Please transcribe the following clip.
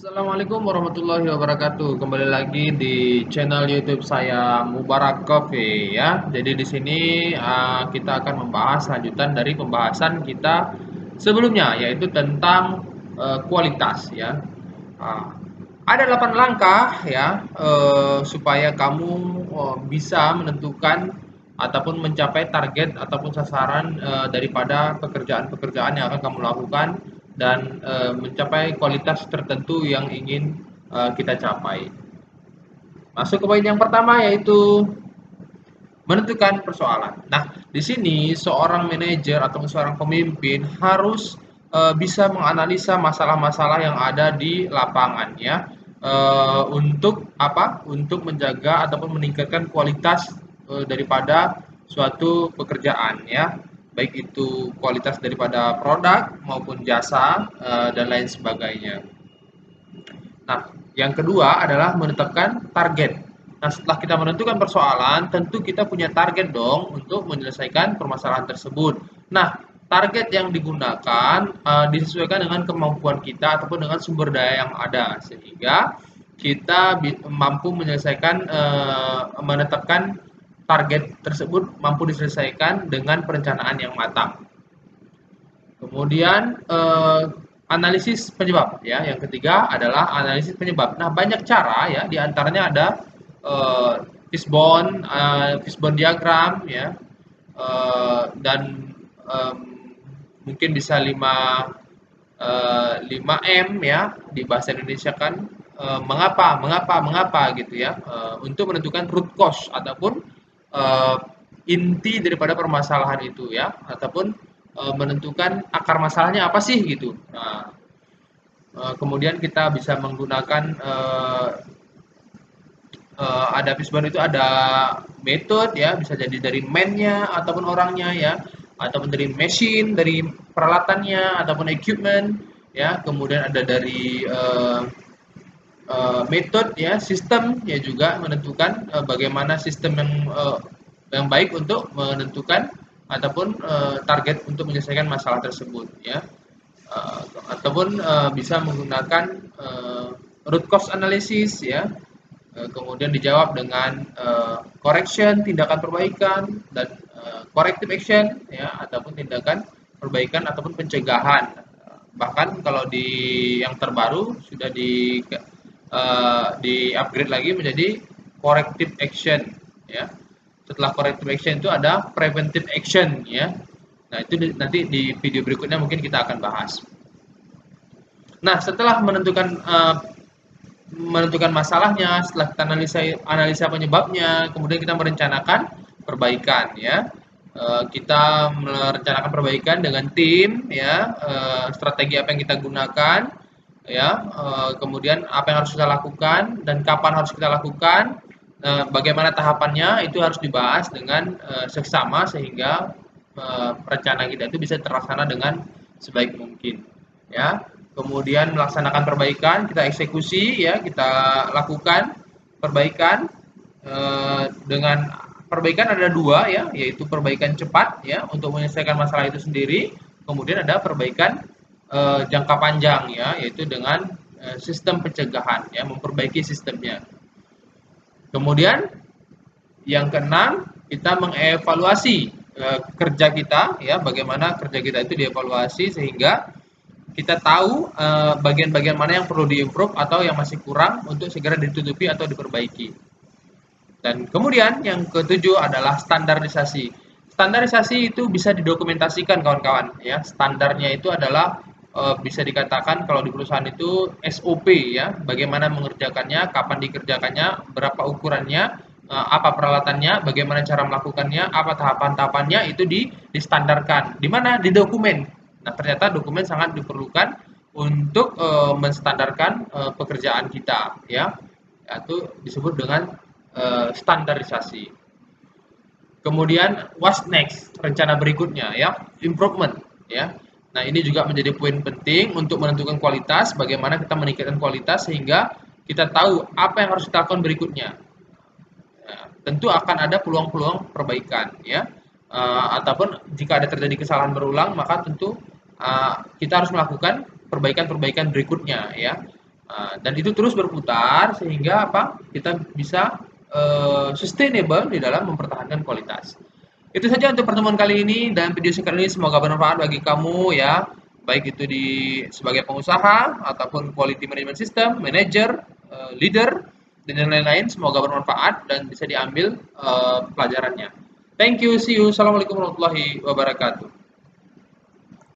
Assalamualaikum warahmatullahi wabarakatuh. Kembali lagi di channel YouTube saya Mubarak Coffee ya. Jadi di sini kita akan membahas lanjutan dari pembahasan kita sebelumnya, yaitu tentang kualitas ya. Ah, ada 8 langkah ya supaya kamu bisa menentukan ataupun mencapai target ataupun sasaran daripada pekerjaan-pekerjaan yang akan kamu lakukan dan mencapai kualitas tertentu yang ingin kita capai. Masuk ke poin yang pertama yaitu menentukan persoalan. Nah, di sini seorang manajer atau seorang pemimpin harus bisa menganalisa masalah-masalah yang ada di lapangan ya. Untuk apa? Untuk menjaga ataupun meningkatkan kualitas daripada suatu pekerjaan ya. Baik itu kualitas daripada produk maupun jasa dan lain sebagainya. Nah, yang kedua adalah menetapkan target. Nah, setelah kita menentukan persoalan, tentu kita punya target dong untuk menyelesaikan permasalahan tersebut. Nah, target yang digunakan disesuaikan dengan kemampuan kita ataupun dengan sumber daya yang ada, sehingga kita mampu menyelesaikan menetapkan target tersebut mampu diselesaikan dengan perencanaan yang matang. Kemudian analisis penyebab ya. Yang ketiga adalah analisis penyebab. Nah, banyak cara ya, di antaranya ada eh, fishbone diagram ya. Dan em, mungkin bisa 5M ya, di bahasa Indonesia kan mengapa mengapa mengapa gitu ya, untuk menentukan root cause ataupun eh, inti daripada permasalahan itu ya, ataupun menentukan akar masalahnya apa sih gitu. Nah, kemudian kita bisa menggunakan ada fishbone itu ada metode ya, bisa jadi dari man-nya ataupun orangnya ya, ataupun dari mesin, dari peralatannya ataupun equipment ya, kemudian ada dari metode ya, sistem ya, juga menentukan bagaimana sistem yang baik untuk menentukan ataupun target untuk menyelesaikan masalah tersebut ya. Ataupun bisa menggunakan root cause analysis ya. Kemudian dijawab dengan correction, tindakan perbaikan, dan corrective action ya, ataupun tindakan perbaikan ataupun pencegahan. Bahkan kalau di yang terbaru sudah di upgrade lagi menjadi corrective action ya. Setelah corrective action itu ada preventive action ya. Nah, itu nanti di video berikutnya mungkin kita akan bahas. Nah, setelah menentukan masalahnya, setelah kita analisa penyebabnya, kemudian kita merencanakan perbaikan ya. Kita merencanakan perbaikan dengan tim ya, strategi apa yang kita gunakan ya, kemudian apa yang harus kita lakukan dan kapan harus kita lakukan, bagaimana tahapannya itu harus dibahas dengan seksama sehingga rencana kita itu bisa terlaksana dengan sebaik mungkin ya. Kemudian melaksanakan perbaikan, kita eksekusi ya, kita lakukan perbaikan dengan perbaikan ada dua ya, yaitu perbaikan cepat ya untuk menyelesaikan masalah itu sendiri. Kemudian ada perbaikan jangka panjang ya, yaitu dengan sistem pencegahan ya, memperbaiki sistemnya. Kemudian yang keenam, kita mengevaluasi kerja kita ya, bagaimana kerja kita itu dievaluasi sehingga kita tahu bagian-bagian mana yang perlu diimprove atau yang masih kurang untuk segera ditutupi atau diperbaiki. Dan kemudian yang ketujuh adalah standarisasi. Standarisasi itu bisa didokumentasikan kawan-kawan ya. Standarnya itu adalah bisa dikatakan kalau di perusahaan itu SOP ya, bagaimana mengerjakannya, kapan dikerjakannya, berapa ukurannya, apa peralatannya, bagaimana cara melakukannya, apa tahapan-tahapannya itu distandarkan. Di mana? Di dokumen. Nah, ternyata dokumen sangat diperlukan untuk menstandarkan pekerjaan kita ya. Itu disebut dengan standarisasi. Kemudian what's next, rencana berikutnya ya, improvement ya. Nah, ini juga menjadi poin penting untuk menentukan kualitas, bagaimana kita meningkatkan kualitas sehingga kita tahu apa yang harus kita lakukan berikutnya. Ya, tentu akan ada peluang-peluang perbaikan ya. Ataupun jika ada terjadi kesalahan berulang, maka tentu kita harus melakukan perbaikan-perbaikan berikutnya ya. Dan itu terus berputar sehingga apa? Kita bisa sustainable di dalam mempertahankan kualitas. Itu saja untuk pertemuan kali ini dan video singkat ini semoga bermanfaat bagi kamu ya, baik itu di sebagai pengusaha ataupun quality management system, manager, leader dan yang lain-lain. Semoga bermanfaat dan bisa diambil pelajarannya. Thank you, see you. Assalamualaikum warahmatullahi wabarakatuh.